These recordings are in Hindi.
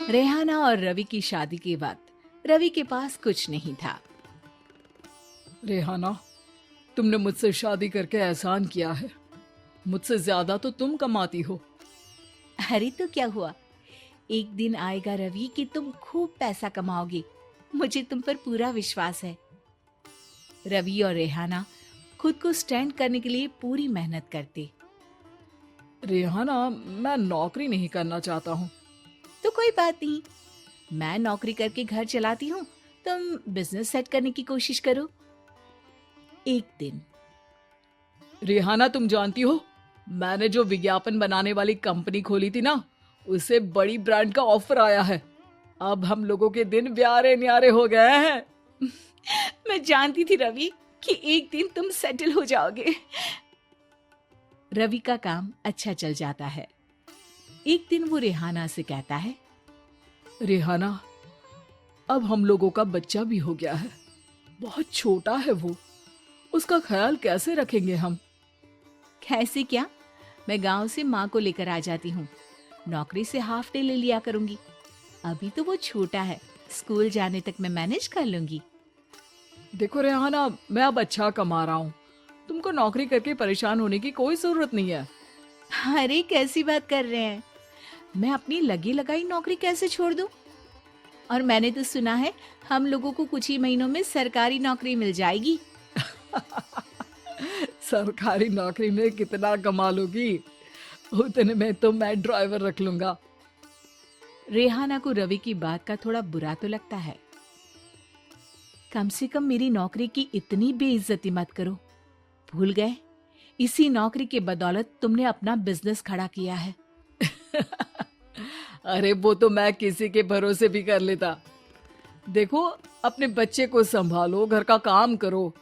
रेहाना और रवि की शादी के वक्त रवि के पास कुछ नहीं था। रेहाना, तुमने मुझसे शादी करके एहसान किया है। मुझसे ज्यादा तो तुम कमाती हो। अरे तो क्या हुआ, एक दिन आएगा रवि कि तुम खूब पैसा कमाओगे। मुझे तुम पर पूरा विश्वास है। रवि और रेहाना खुद को स्टैंड करने के लिए पूरी मेहनत करते। रेहाना, मैं नौकरी नहीं करना चाहता हूँ। तो कोई बात नहीं, मैं नौकरी करके घर चलाती हूँ, तुम बिजनेस सेट करने की कोशिश करो। एक दिन रेहाना, तुम जानती हो, मैंने जो विज्ञापन बनाने वाली कंपनी खोली थी ना, उसे बड़ी ब्रांड का ऑफर आया है। अब हम लोगों के दिन प्यारे न्यारे हो गए हैं। मैं जानती थी रवि कि एक दिन तुम सेटल हो जाओगे। रवि का काम अच्छा चल जाता है। एक दिन वो रेहाना से कहता है, रेहाना, अब हम लोगों का बच्चा भी हो गया है। बहुत छोटा है वो, उसका ख्याल कैसे रखेंगे हम? कैसे क्या, मैं गांव से माँ को लेकर आ जाती हूँ। नौकरी से हाफ डे ले लिया करूंगी। अभी तो वो छोटा है, स्कूल जाने तक मैं मैनेज कर लूंगी। देखो रेहाना, मैं अब अच्छा कमा रहा हूँ। तुमको नौकरी करके परेशान होने की कोई जरूरत नहीं है। अरे कैसी बात कर रहे हैं, मैं अपनी लगी लगाई नौकरी कैसे छोड़ दूं? और मैंने तो सुना है हम लोगों को कुछ ही महीनों में सरकारी नौकरी मिल जाएगी। सरकारी नौकरी में कितना कमा लोगी? उतने में तो मैं ड्राइवर रख लूंगा। रेहाना को रवि की बात का थोड़ा बुरा तो लगता है। कम से कम मेरी नौकरी की इतनी बेइज्जती मत करो। भूल गए, इसी नौकरी के बदौलत तुमने अपना बिजनेस खड़ा किया है। अरे वो तो मैं किसी के भरोसे भी कर लेता। देखो, अपने बच्चे को संभालो, घर का काम करो।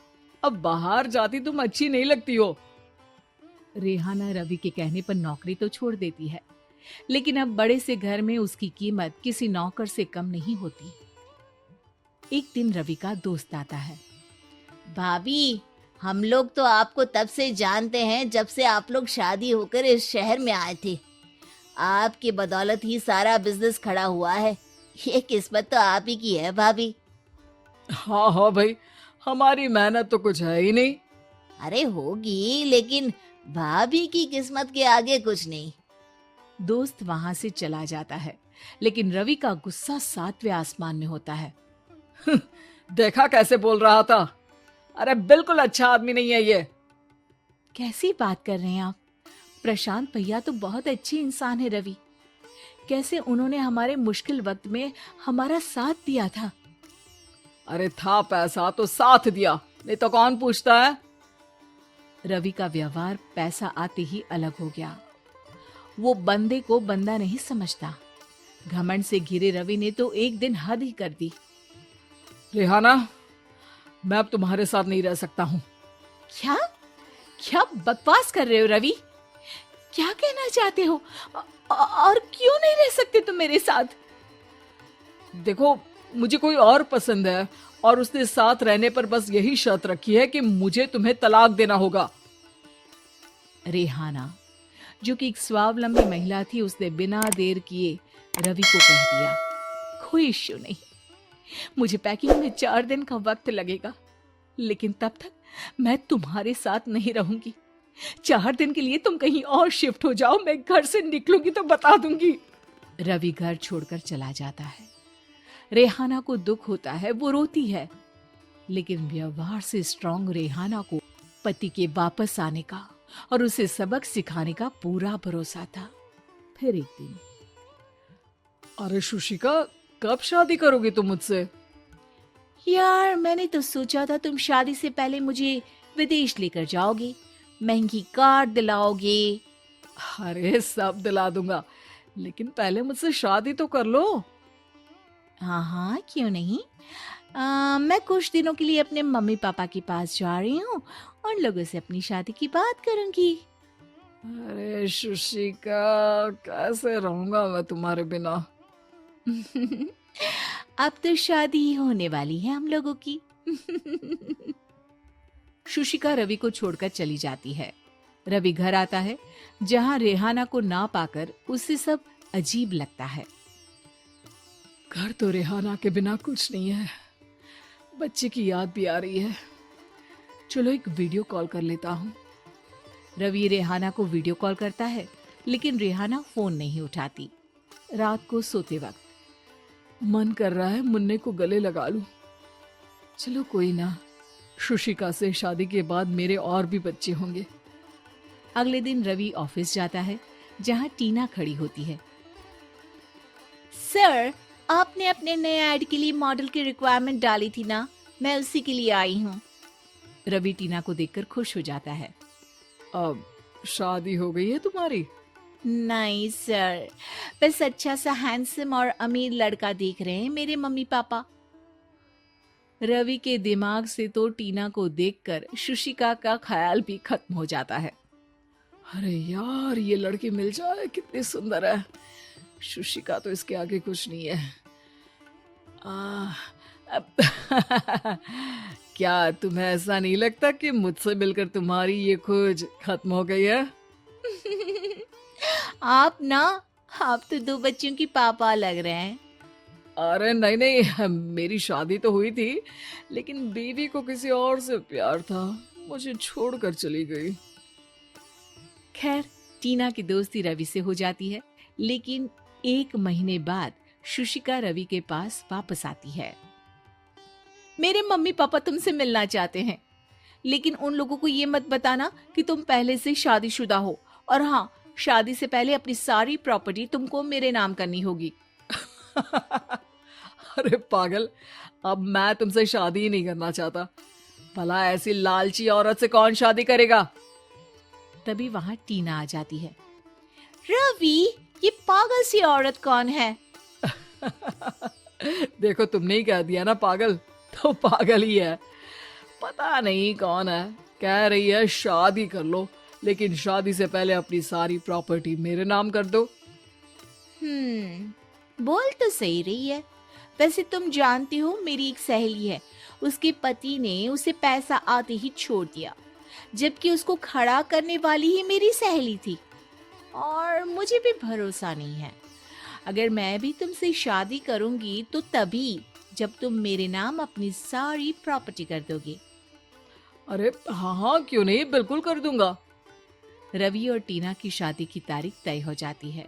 अब बाहर जाती तुम अच्छी नहीं लगती हो। रेहाना रवि के कहने पर नौकरी तो छोड़ देती है, लेकिन अब बड़े से घर में उसकी कीमत किसी नौकर से कम नहीं होती। एक दिन रवि का दोस्त आता है। भाभी, हम लोग तो आपको तब से जानते हैं जब से आप लोग शादी होकर इस शहर में आए थे। आपकी बदौलत ही सारा बिजनेस खड़ा हुआ है। ये किस्मत तो आप ही की है भाभी। हाँ हाँ भाई, हमारी मेहनत तो कुछ है ही नहीं। अरे होगी, लेकिन भाभी की किस्मत के आगे कुछ नहीं। दोस्त वहां से चला जाता है, लेकिन रवि का गुस्सा सातवें आसमान में होता है। देखा कैसे बोल रहा था? अरे बिल्कुल अच्छा आदमी नहीं है ये। कैसी बात कर रहे हैं आप? प्रशांत भैया तो बहुत अच्छे इंसान है रवि। कैसे उन्होंने हमारे मुश्किल वक्त में हमारा साथ दिया था। अरे था पैसा तो साथ दिया, नहीं तो कौन पूछता है? रवि का व्यवहार पैसा आते ही अलग हो गया। वो बंदे को बंदा नहीं समझता। घमंड से घिरे रवि ने तो एक दिन हद ही कर दी। रेहाना, मैं अब तुम्हारे साथ नहीं रह सकता हूँ। क्या क्या बकवास कर रहे हो रवि? क्या कहना चाहते हो? और क्यों नहीं रह सकते तुम मेरे साथ? देखो, मुझे कोई और पसंद है और उसने साथ रहने पर बस यही शर्त रखी है कि मुझे तुम्हें तलाक देना होगा। रेहाना, जो कि एक स्वावलंबी महिला थी, उसने बिना देर किए रवि को कह दिया, कोई इश्यू नहीं, मुझे पैकिंग में 4 दिन का वक्त लगेगा, लेकिन तब तक मैं तुम्हारे साथ नहीं रहूंगी। 4 दिन के लिए तुम कहीं और शिफ्ट हो जाओ, मैं घर से निकलूंगी तो बता दूंगी। रवि घर छोड़कर चला जाता है। रेहाना को दुख होता है, वो रोती है, लेकिन व्यवहार से स्ट्रांग रेहाना को पति के वापस आने का और उसे सबक सिखाने का पूरा भरोसा था। फिर एक दिन, अरे शुशिका, कब शादी करोगी तुम मुझसे? यार मैंने तो सोचा था तुम शादी से पहले मुझे विदेश लेकर जाओगे, महंगी कार दिलाओगे। अरे सब दिला दूंगा, लेकिन पहले मुझसे शादी तो कर लो। हाँ हाँ, क्यों नहीं। मैं कुछ दिनों के लिए अपने मम्मी पापा के पास जा रही हूँ और लोगों से अपनी शादी की बात करूंगी। अरे शुशिका, कैसे रहूंगा मैं तुम्हारे बिना? अब तो शादी ही होने वाली है हम लोगों की। शुशिका रवि को छोड़कर चली जाती है। रवि घर आता है, जहां रेहाना को ना पाकर उसे सब अजीब लगता है। घर तो रेहाना के बिना कुछ नहीं है। बच्चे की याद भी आ रही है। चलो एक वीडियो कॉल कर लेता हूँ। रवि रेहाना को वीडियो कॉल करता है, लेकिन रेहाना फोन नहीं उठाती। रात को सोते वक्त मन कर रहा है मुन्ने को गले लगा लूं। चलो कोई ना, शुशिका से शादी के बाद मेरे और भी बच्चे होंगे। अगले दिन रवि ऑफिस जाता है, जहाँ टीना खड़ी होती है। सर, आपने अपने नए ऐड के लिए मॉडल की रिक्वायरमेंट डाली थी ना, मैं उसी के लिए आई हूँ। रवि टीना को देखकर खुश हो जाता है। अब शादी हो गई है तुम्हारी? नहीं सर, बस अच्छा सा हैंडसम और अमीर लड़का देख रहे हैं मेरे मम्मी पापा। रवि के दिमाग से तो टीना को देखकर शुशिका का ख्याल भी खत्म हो जाता है। अरे यार, ये लड़की मिल जाए कितनी सुंदर है। शुशिका तो इसके आगे कुछ नहीं है। क्या तुम्हें ऐसा नहीं लगता कि मुझसे मिलकर तुम्हारी ये खोज खत्म हो गई है? आप तो 2 बच्चों की पापा लग रहे हैं। अरे नहीं नहीं, मेरी शादी तो हुई थी, लेकिन बीवी को किसी और से प्यार था, मुझे छोड़कर चली गई। खैर, टीना की दोस्ती रवि से हो जाती है, लेकिन 1 महीने बाद शुशिका रवि के पास वापस आती है। मेरे मम्मी पापा तुमसे मिलना चाहते हैं, लेकिन उन लोगों को ये मत बताना कि तुम पहले से शादीशुदा हो। और हाँ, शादी से पहले अपनी सारी प्रॉपर्टी तुमको मेरे नाम करनी होगी। अरे पागल, अब मैं तुमसे शादी ही नहीं करना चाहता। भला ऐसी लालची औरत से कौन शादी करेगा? तभी वहां टीना आ जाती है। रवि, ये पागल सी औरत कौन है? देखो, तुमने ही कह दिया ना पागल, तो पागल ही है। पता नहीं कौन है, कह रही है शादी कर लो, लेकिन शादी से पहले अपनी सारी प्रॉपर्टी मेरे नाम कर दो। बोल तो सही रही है। वैसे तुम जानती हो, मेरी एक सहेली है, उसके पति ने उसे पैसा आते ही छोड़ दिया, जबकि उसको खड़ा करने वाली ही मेरी सहेली थी। और मुझे भी भरोसा नहीं है, अगर मैं भी तुमसे शादी करूंगी तो तभी जब तुम मेरे नाम अपनी सारी प्रॉपर्टी कर दोगे। अरे हाँ, क्यों नहीं, बिल्कुल कर दूंगा। रवि और टीना की शादी की तारीख तय हो जाती है।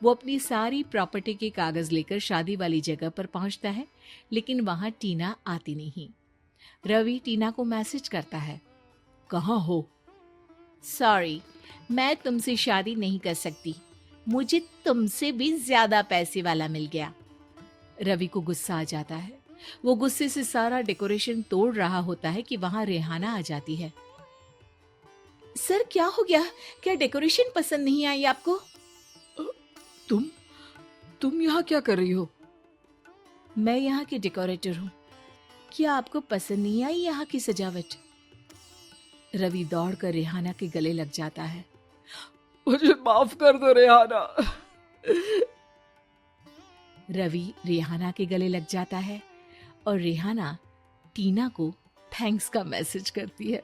वो अपनी सारी प्रॉपर्टी के कागज लेकर शादी वाली जगह पर पहुंचता है, लेकिन वहां टीना आती नहीं। रवि टीना को मैसेज करता है, कहाँ हो? सॉरी, मैं तुमसे शादी नहीं कर सकती, मुझे तुमसे भी ज्यादा पैसे वाला मिल गया। रवि को गुस्सा आ जाता है। वो गुस्से से सारा डेकोरेशन तोड़ रहा होता है कि वहां रेहाना आ जाती है। सर, क्या हो गया? क्या डेकोरेशन पसंद नहीं आई आपको? तुम यहाँ क्या कर रही हो? मैं यहाँ की डेकोरेटर हूँ। क्या आपको पसंद नहीं आई यहाँ की सजावट? रवि दौड़कर रेहाना के गले लग जाता है। मुझे माफ कर दो रेहाना। रवि रेहाना के गले लग जाता है और रेहाना टीना को थैंक्स का मैसेज करती है।